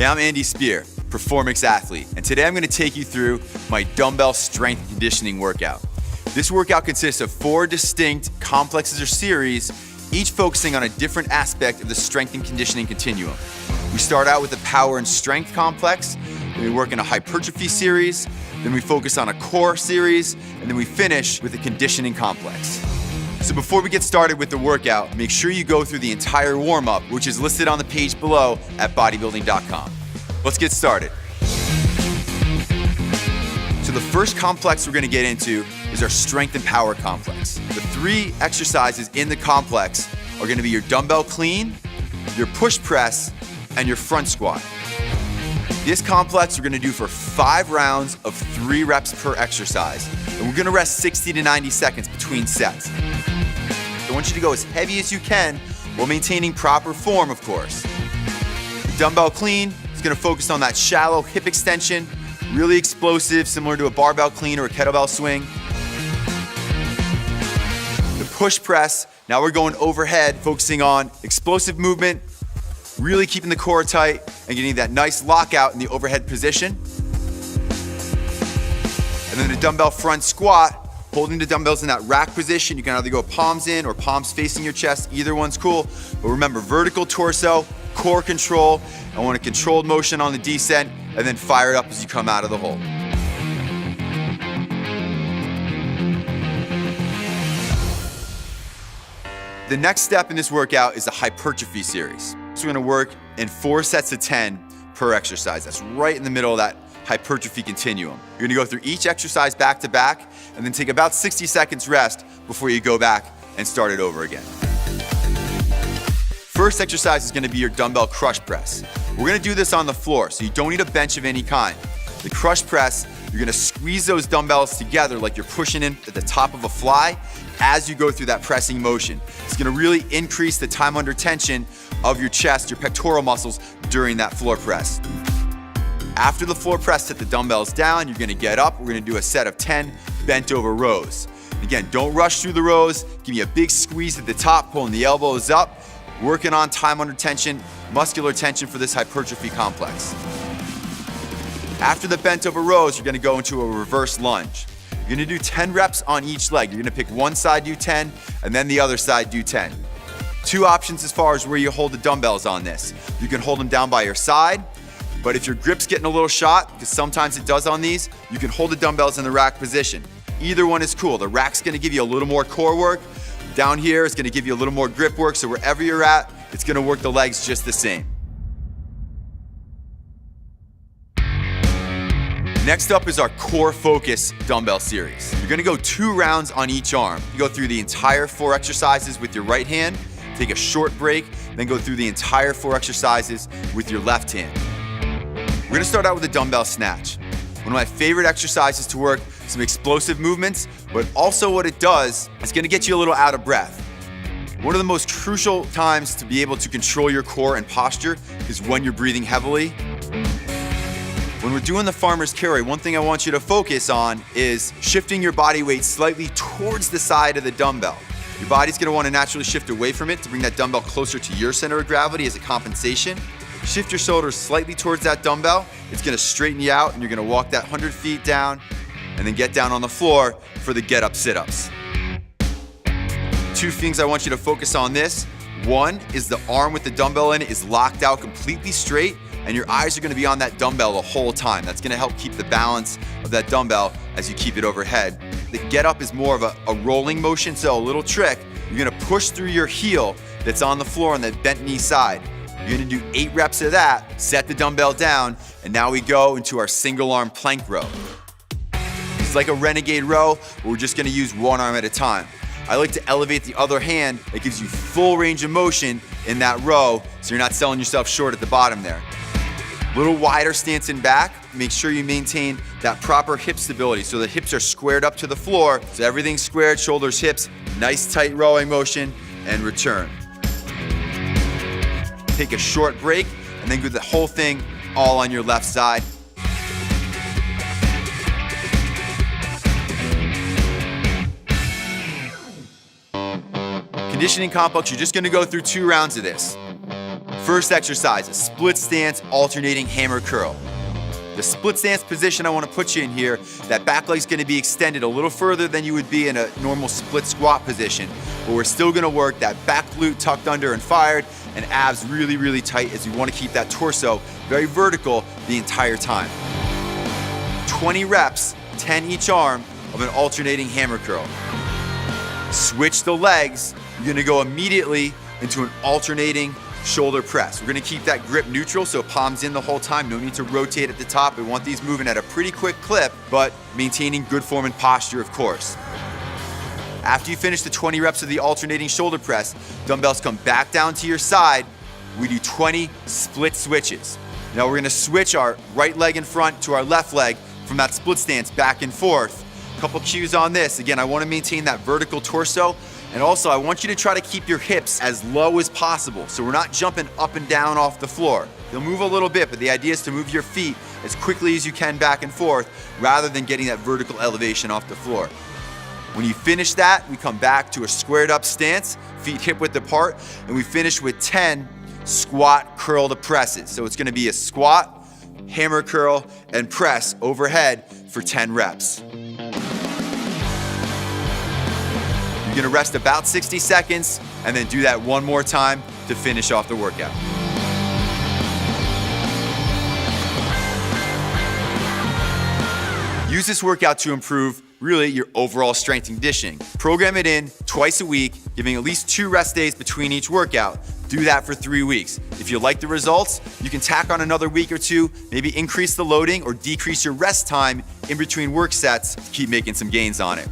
Hey, I'm Andy Spear, Performix athlete, and today I'm going to take you through my dumbbell strength conditioning workout. This workout consists of 4 distinct complexes or series, each focusing on a different aspect of the strength and conditioning continuum. We start out with the power and strength complex, then we work in a hypertrophy series, then we focus on a core series, and then we finish with a conditioning complex. So before we get started with the workout, make sure you go through the entire warm-up, which is listed on the page below at bodybuilding.com. Let's get started. So the first complex we're gonna get into is our strength and power complex. The 3 exercises in the complex are gonna be your dumbbell clean, your push press, and your front squat. This complex we're gonna do for 5 rounds of 3 reps per exercise, and we're gonna rest 60 to 90 seconds between sets. I want you to go as heavy as you can while maintaining proper form, of course. The dumbbell clean is gonna focus on that shallow hip extension, really explosive, similar to a barbell clean or a kettlebell swing. The push press, now we're going overhead, focusing on explosive movement, really keeping the core tight and getting that nice lockout in the overhead position. And then the dumbbell front squat, holding the dumbbells in that rack position. You can either go palms in or palms facing your chest. Either one's cool. But remember, vertical torso, core control. I want a controlled motion on the descent, and then fire it up as you come out of the hole. The next step in this workout is the hypertrophy series. So we're gonna work in 4 sets of 10 per exercise. That's right in the middle of that hypertrophy continuum. You're gonna go through each exercise back to back and then take about 60 seconds rest before you go back and start it over again. First exercise is gonna be your dumbbell crush press. We're gonna do this on the floor, so you don't need a bench of any kind. The crush press, you're gonna squeeze those dumbbells together like you're pushing in at the top of a fly as you go through that pressing motion. It's gonna really increase the time under tension of your chest, your pectoral muscles during that floor press. After the floor press, set the dumbbells down, you're gonna get up, we're gonna do a set of 10 bent over rows. Again, don't rush through the rows, give me a big squeeze at the top, pulling the elbows up, working on time under tension, muscular tension for this hypertrophy complex. After the bent over rows, you're gonna go into a reverse lunge. You're gonna do 10 reps on each leg. You're gonna pick one side, do 10, and then the other side, do 10. 2 options as far as where you hold the dumbbells on this. You can hold them down by your side, but if your grip's getting a little shot, because sometimes it does on these, you can hold the dumbbells in the rack position. Either one is cool. The rack's gonna give you a little more core work. Down here, it's gonna give you a little more grip work, so wherever you're at, it's gonna work the legs just the same. Next up is our core focus dumbbell series. You're gonna go 2 rounds on each arm. You go through the entire 4 exercises with your right hand, take a short break, then go through the entire 4 exercises with your left hand. We're gonna start out with a dumbbell snatch. One of my favorite exercises to work some explosive movements, but also what it does is gonna get you a little out of breath. One of the most crucial times to be able to control your core and posture is when you're breathing heavily. When we're doing the farmer's carry, one thing I want you to focus on is shifting your body weight slightly towards the side of the dumbbell. Your body's gonna wanna naturally shift away from it to bring that dumbbell closer to your center of gravity as a compensation. Shift your shoulders slightly towards that dumbbell. It's gonna straighten you out and you're gonna walk that 100 feet down and then get down on the floor for the get up sit-ups. 2 things I want you to focus on this. One is the arm with the dumbbell in it is locked out completely straight and your eyes are gonna be on that dumbbell the whole time. That's gonna help keep the balance of that dumbbell as you keep it overhead. The get up is more of a rolling motion, so a little trick. You're gonna push through your heel that's on the floor on that bent knee side. You're gonna do 8 reps of that, set the dumbbell down, and now we go into our single arm plank row. It's like a renegade row, but we're just gonna use one arm at a time. I like to elevate the other hand. That gives you full range of motion in that row, so you're not selling yourself short at the bottom there. Little wider stance in back. Make sure you maintain that proper hip stability so the hips are squared up to the floor. So everything's squared, shoulders, hips, nice tight rowing motion, and return. Take a short break, and then do the whole thing all on your left side. Conditioning complex, you're just gonna go through 2 rounds of this. First exercise, a split stance alternating hammer curl. The split stance position I want to put you in here, that back leg's going to be extended a little further than you would be in a normal split squat position, but we're still going to work that back glute tucked under and fired, and abs really, really tight, as we want to keep that torso very vertical the entire time. 20 reps, 10 each arm of an alternating hammer curl. Switch the legs. You're going to go immediately into an alternating shoulder press. We're gonna keep that grip neutral, so palms in the whole time. No need to rotate at the top. We want these moving at a pretty quick clip, but maintaining good form and posture, of course. After you finish the 20 reps of the alternating shoulder press, dumbbells come back down to your side. We do 20 split switches. Now we're gonna switch our right leg in front to our left leg from that split stance back and forth. Couple cues on this. Again, I wanna maintain that vertical torso. And also, I want you to try to keep your hips as low as possible, so we're not jumping up and down off the floor. They'll move a little bit, but the idea is to move your feet as quickly as you can back and forth, rather than getting that vertical elevation off the floor. When you finish that, we come back to a squared up stance, feet hip width apart, and we finish with 10 squat curl to presses. So it's gonna be a squat, hammer curl, and press overhead for 10 reps. You're gonna rest about 60 seconds and then do that one more time to finish off the workout. Use this workout to improve really your overall strength and conditioning. Program it in twice a week, giving at least 2 rest days between each workout. Do that for 3 weeks. If you like the results, you can tack on another week or 2, maybe increase the loading or decrease your rest time in between work sets to keep making some gains on it.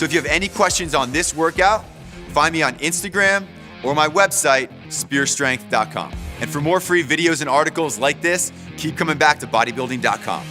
So if you have any questions on this workout, find me on Instagram or my website, spearstrength.com. And for more free videos and articles like this, keep coming back to bodybuilding.com.